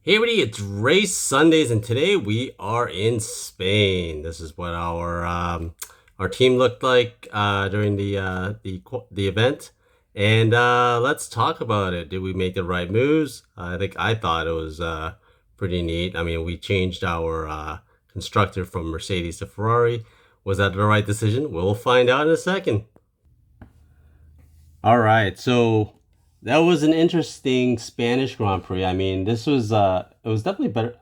Hey everybody, it's Race Sundays, and today we are in Spain. This is what our team looked like during the event, and let's talk about it. Did we make the right moves? I thought it was pretty neat. I mean, we changed our constructor from Mercedes to Ferrari. Was that the right decision? We'll find out in a second. All right, so that was an interesting Spanish Grand Prix. I mean, this was it was definitely better.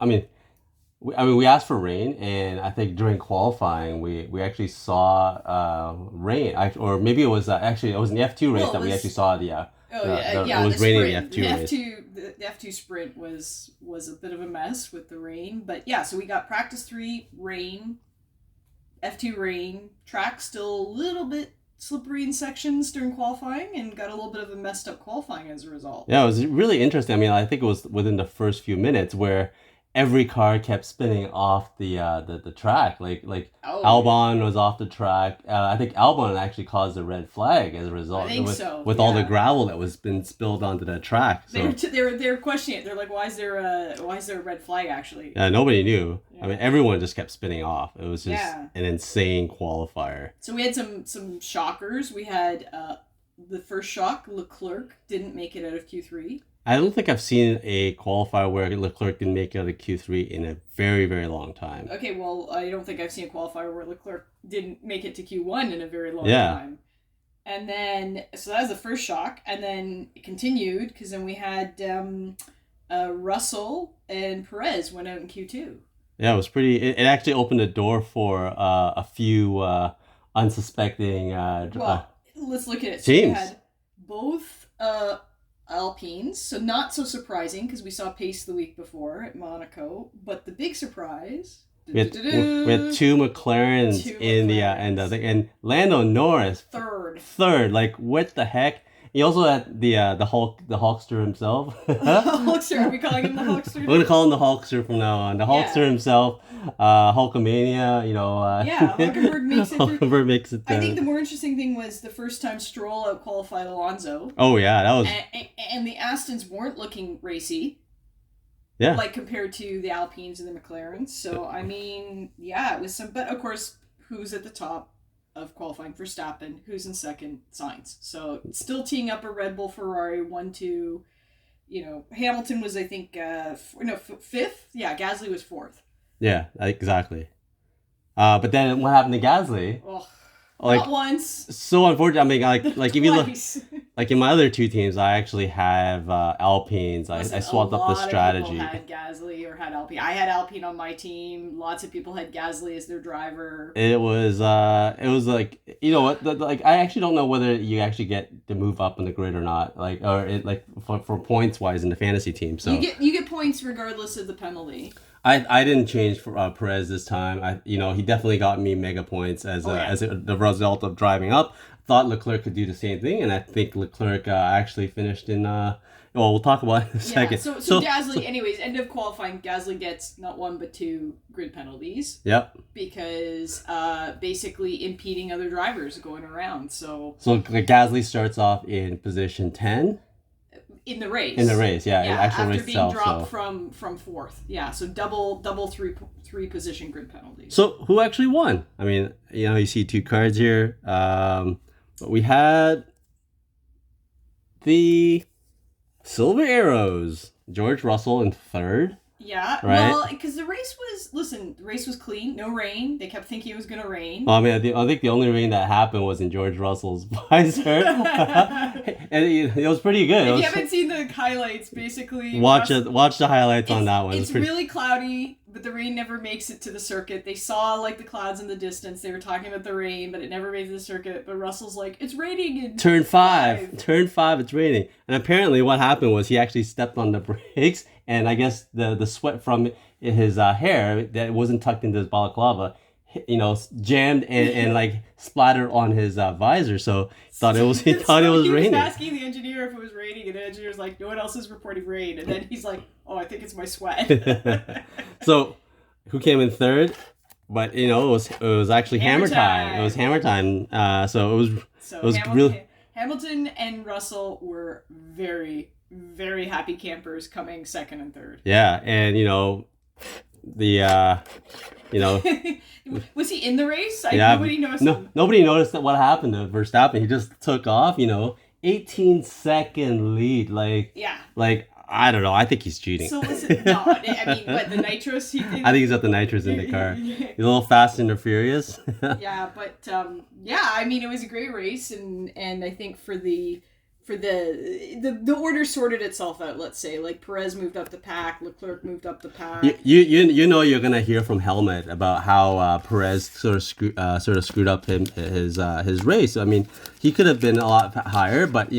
We asked for rain, and I think during qualifying we actually saw rain. Or maybe it was actually it was in the F2 race that we actually saw the it was raining in the F2 race. The F2 sprint was a bit of a mess with the rain, but yeah. So we got practice 3 rain, F2 rain, track still a little bit slippery in sections during qualifying, and got a little bit of a messed up qualifying as a result. Yeah, it was really interesting. I mean, I think it was within the first few minutes where every car kept spinning off the track. Albon was off the track. I think Albon actually caused a red flag as a result. I think so. With all the gravel that was been spilled onto the track. So. They were questioning it. They're like, why is there a red flag actually? Yeah, nobody knew. Yeah. I mean, everyone just kept spinning off. It was just an insane qualifier. So we had some shockers. We had the first shock. Leclerc didn't make it out of Q3. I don't think I've seen a qualifier where Leclerc didn't make it out of Q3 in a very, very long time. Okay, well, I don't think I've seen a qualifier where Leclerc didn't make it to Q1 in a very long time. And then, so that was the first shock, and then it continued, because then we had Russell and Perez went out in Q2. Yeah, it was pretty, it actually opened the door for a few unsuspecting let's look at it. Teams. So we had both Alpines, so not so surprising because we saw pace the week before at Monaco. But the big surprise, we had 2 McLarens and Lando Norris third. Like, what the heck? He also had the Hulkster himself. Hulkster, are we calling him the Hulkster? We're gonna call him the Hulkster from now on. The Hulkster himself, Hulkamania. Hulkenberg makes it. I think the more interesting thing was the first time Stroll out qualified Alonso. Oh yeah, that was. And the Astons weren't looking racy. Yeah. Like compared to the Alpines and the McLarens. So I mean, yeah, it was some. But of course, who's at the top of qualifying? Verstappen. Who's in second? Sainz. So still teeing up a Red Bull, Ferrari, 1-2. Hamilton was, I think, fifth. Yeah, Gasly was fourth. Yeah, exactly. But then what happened to Gasly? Oh, not once. So unfortunate. I mean, like if you look, like in my other 2 teams, I actually have Alpines. I swapped up the strategy. A lot of people had Gasly or had Alpine. I had Alpine on my team. Lots of people had Gasly as their driver. It was like, you know what? I actually don't know whether you actually get to move up in the grid or not. For points wise in the fantasy team. So you get points regardless of the penalty. I didn't change for Perez this time. He definitely got me mega points as the result of driving up. Thought Leclerc could do the same thing, and I think Leclerc actually finished in. We'll talk about it in a second. So Gasly, anyways, end of qualifying, Gasly gets not 1 but 2 grid penalties. Yep. Because basically impeding other drivers going around. So Gasly starts off in position 10. In the race, yeah. After race being dropped from 4th. Yeah, so double three position grid penalties. So who actually won? I mean, you see 2 cards here. But we had the Silver Arrows, George Russell in 3rd. Yeah, right? Well, because the race was clean, no rain. They kept thinking it was going to rain. Well, I mean, I think the only rain that happened was in George Russell's visor. And it was pretty good. If you haven't seen the highlights, basically... Watch the highlights on that one. It's really cloudy, but the rain never makes it to the circuit. They saw, the clouds in the distance. They were talking about the rain, but it never made it to the circuit. But Russell's like, it's raining in Turn 5. Turn 5, it's raining. And apparently what happened was he actually stepped on the brakes, and I guess the sweat from his hair that wasn't tucked into his balaclava, jammed and splattered on his visor. So he thought it was raining. He was asking the engineer if it was raining, and the engineer's like, no one else is reporting rain. And then he's like, oh, I think it's my sweat. So who came in 3rd? But it was actually hammer time. It was hammer time. So it was real. Hamilton and Russell were very, very happy campers coming second and third. Yeah, and the Was he in the race? nobody noticed. Nobody noticed that what happened to Verstappen. He just took off. 18-second lead. Like I don't know. I think he's cheating. So listen, no, I mean, what, the nitros he did? I think he's got the nitros in the car. He's a little fast and furious. Yeah, but I mean, it was a great race, and I think for the order sorted itself out. Let's say, like, Perez moved up the pack, Leclerc moved up the pack. You're gonna hear from Helmet about how Perez sort of screwed up his race. I mean, he could have been a lot higher, but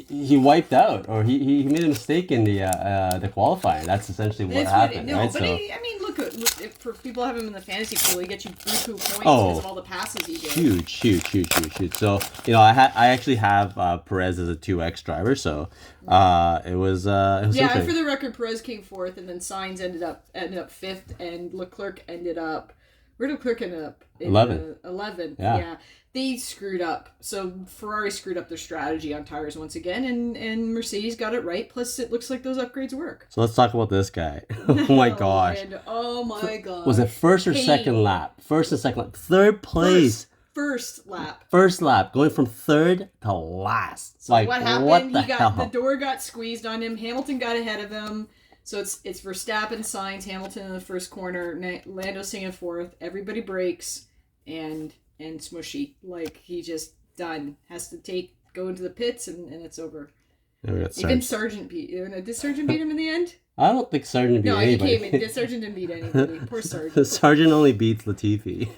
he wiped out, or he made a mistake in the qualifying. That's essentially what happened. Right? But I mean, look, if for people have him in the fantasy pool, he gets you buku points because of all the passes he did. Huge. So I actually have Perez as a 2x driver, so it was yeah. And for the record, Perez came fourth, and then Sainz ended up fifth, and Leclerc ended up. Where did Leclerc end up? 11. Yeah. They screwed up. So Ferrari screwed up their strategy on tires once again, and Mercedes got it right. Plus, it looks like those upgrades work. So let's talk about this guy. Oh my gosh. Oh my god. Was it first or second lap? First and second lap. Third place. First lap. First lap, going from third to last. So what happened? The door got squeezed on him. Hamilton got ahead of him. So it's Verstappen, Sainz, Hamilton in the first corner, Lando singing fourth. Everybody breaks, and Smushy, like, he just done, has to go into the pits, and it's over. Even Sargent did Sargent beat him in the end? I don't think Sargent beat anybody. No, he came in. Sargent didn't beat anybody. Poor Sargent. Sargent only beats Latifi.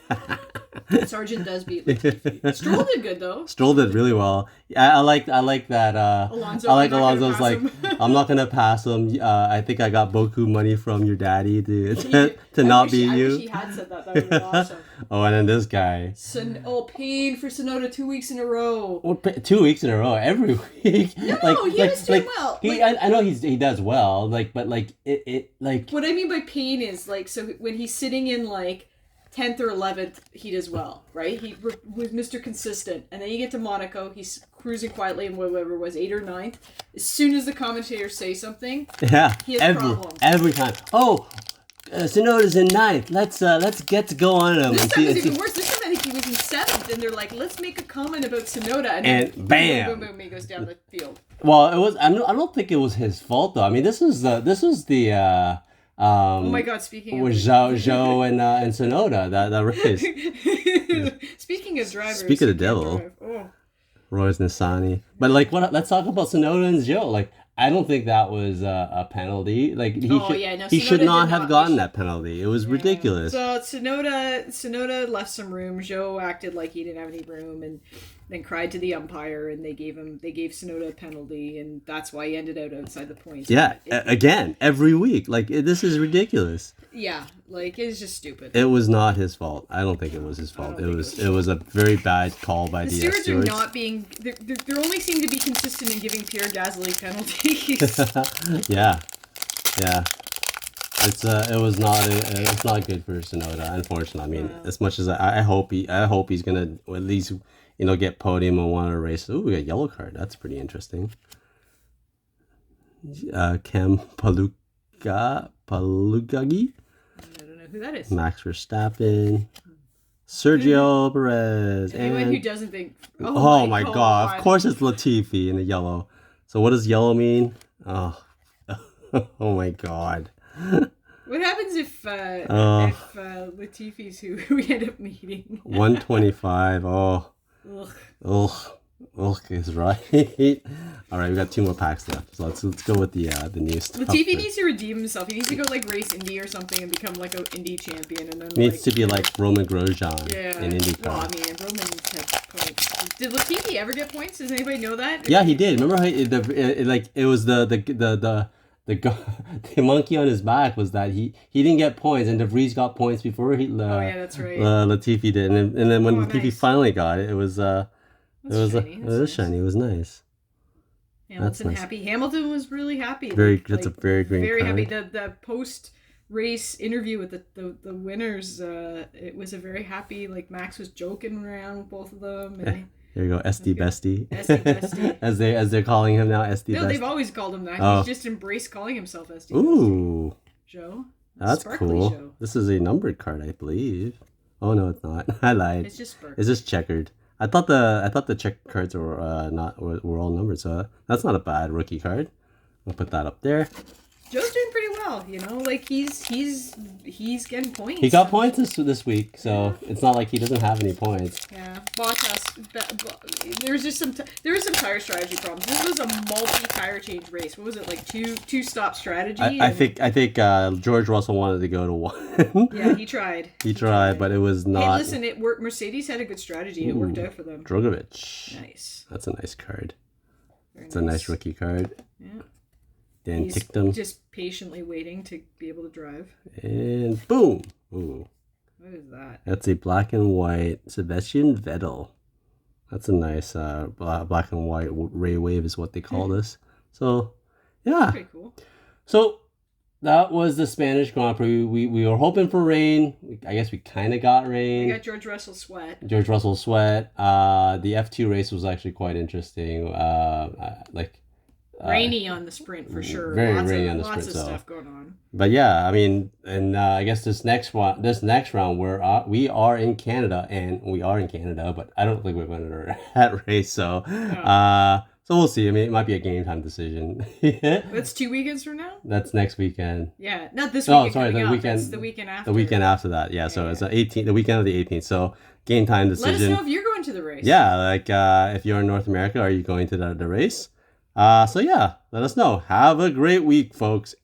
Sargent does beat Latifi. Stroll did good though. Stroll did really well. I like that. Alonso. I like Alonso's like, I'm not gonna pass him. I think I got Boku money from your daddy to not beat you. I wish he had said that. That would be awesome. Oh, and then this guy. Pain for Tsunoda 2 weeks in a row. Well, 2 weeks in a row, every week. No, he was doing well. I know he does well. But what I mean by pain is, like, so when he's sitting in 10th or 11th, he does well, right? He was Mr. Consistent. And then you get to Monaco, he's cruising quietly in whatever it was, 8th or 9th. As soon as the commentators say something, he has problems. Every time. Oh, Tsunoda's in 9th. Let's get to go on him. This time was even worse. This time I think he was in 7th, and they're like, let's make a comment about Tsunoda, and bam, boom, he goes down the field. Well, it was. I don't think it was his fault though. I mean, this was the. Oh my God! Speaking of Zhou and Tsunoda, that race. Speaking of drivers. Speak of the devil. Roy's Nissani. But let's talk about Tsunoda and Zhou. I don't think that was a penalty. He should not have gotten that penalty. It was ridiculous. So Tsunoda left some room. Zhou acted like he didn't have any room, and then cried to the umpire, and they gave Tsunoda a penalty, and that's why he ended out outside the points. Yeah, again, every week. This is ridiculous. Yeah, it's just stupid. It was not his fault. I don't think it was his fault. It was a very bad call by the stewards. Are not being. They're only seem to be consistent in giving Pierre Gasly penalties. Yeah. It's not good for Tsunoda, unfortunately. I mean, as much as I hope he's gonna at least get podium and want to race. Ooh, we got a yellow card. That's pretty interesting. Cam Palugagi. I don't know who that is. Max Verstappen. Sergio Perez. Anyone who doesn't think. Oh my God! Of course it's Latifi in the yellow. So what does yellow mean? Oh, oh my God. What happens if Latifi's who we end up meeting? 125. Oh. Ugh is right. All right, we got 2 more packs left. So let's go with the new stuff. Latifi needs to redeem himself. He needs to go race Indy or something and become an Indy champion, and then needs to be like Roman Grosjean in IndyCar. Well, I mean, Roman had points. Did Latifi ever get points? Does anybody know that? Yeah, he did. Remember how it was the monkey on his back was that he didn't get points, and De Vries got points before that's right. Latifi did, and then when Latifi nice. finally got it, it was shiny. It was shiny. It was nice. Hamilton nice. Happy. Hamilton was really happy. That's a very green very card. Happy. The post race interview with the winners, it was a very happy. Max was joking around with both of them, and There you go, SD Bestie. SD Bestie. as they're calling him now, SD Bestie. No, they've always called him that. Oh. He's just embraced calling himself SD Bestie. Ooh. Zhou. That's Sparkly cool. Zhou. This is a numbered card, I believe. Oh no, it's not. I lied. It's just sparkly. It's just checkered. I thought the check cards were were all numbered, so that's not a bad rookie card. I'll put that up there. Joe's doing pretty well, you know. Like he's getting points. He got points this week, so it's not like he doesn't have any points. Yeah, there's just there were some tire strategy problems. This was a multi-tire change race. What was it, like two stop strategy? I think George Russell wanted to go to one. Yeah, he tried. He tried, but it was not. Hey, listen, it worked. Mercedes had a good strategy. It worked out for them. Drogovic. Nice. That's a nice card. It's Very a nice rookie card. Yeah. Dan He's ticked him. just patiently waiting to be able to drive. And boom. Ooh. What is that? That's a black and white Sebastian Vettel. That's a nice black and white ray wave is what they call this. So, yeah. Pretty cool. So, that was the Spanish Grand Prix. We were hoping for rain. I guess we kind of got rain. We got George Russell sweat. George Russell sweat. The F2 race was actually quite interesting. Rainy on the sprint for sure. Very lots rainy of, on the lots sprint. of stuff going on. But yeah, I mean, and I guess this next round we are in Canada, but I don't think we're going to that race. So, so we'll see. I mean, it might be a game time decision. That's 2 weekends from now. That's next weekend. Yeah, not this weekend. Oh, sorry, the weekend. That's the weekend after. The weekend after that. Yeah. So it's the 18th, the weekend of the 18th. So game time decision. Let us know if you're going to the race. Yeah, like if you're in North America, are you going to the race? So yeah, let us know. Have a great week, folks.